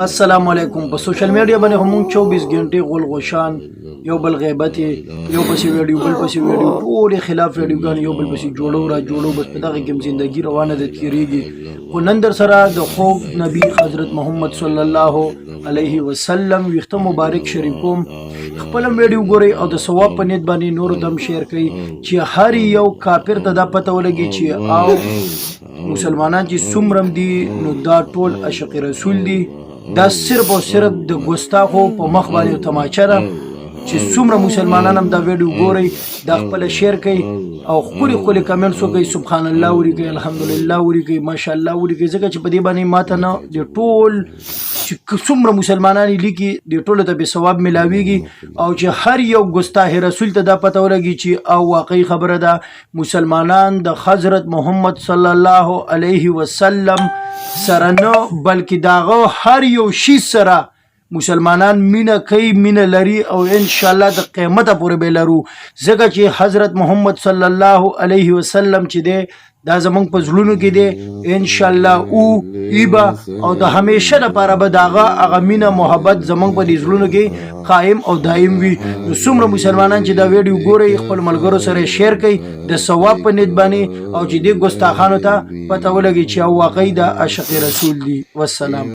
السلام علیکم. په سوشل میډیا باندې هم 24 غنټې غول غوشان یو بل غیبت یو پسې ویډیو بل پسې ویډیو ټول خلاف ویډیوګان یو بل پسې جوړو بس په دغه کې زندگی روانه ده تیریږي. خو نن در سره د خوب نبی حضرت محمد صلی الله علیه وسلم ویخته مبارک شریکوم. خپل ویډیو ګوري او د ثواب په نیت باندې نور دم شیر کوي چې هر یو کافر ته دا پته ولګي چې او مسلمانان چې څومره دي نو دا ټول عاشق رسول دي. دا صرف او صرف د ګستاخو په مخ باندې تماچه ده چې څومره مسلمانان هم دا ویډیو ګوري دا خپل شیر کوي او خپل کمنټس کوي سبحان الله ولیکي الحمدلله ولیکي ماشاءالله ولیکي ځکه چې په دې باندې ماته نه د ټول چې څومره مسلمانان لیکي د ټولو ته به ثواب ملاويږي او چې هر یو ګستاخ رسول ته دا پته ولګي چې او واقعي خبره ده مسلمانان د حضرت محمد صلی الله علیه وسلم سره نه بلکې داغه هر یو شي سره مسلمانان مینه کوي مینه لري او ان شاء الله د قیامت پورې به لرو ځکه چې حضرت محمد صلی الله علیه وسلم چې دی دا زمونږ په زړونو کې دی ان شاء الله او ایبا او د همیشه لپاره به هغه مینه محبت زمونږ په زړونو کې قائم او دائم وي. نو څومره مسلمانان چې دا ویډیو ګوري خپل ملګرو سره شیر کوي د ثواب په نیت باندې او چې د ګستاخانو ته پته ولګي چې واقعي د عاشق رسول دی. والسلام.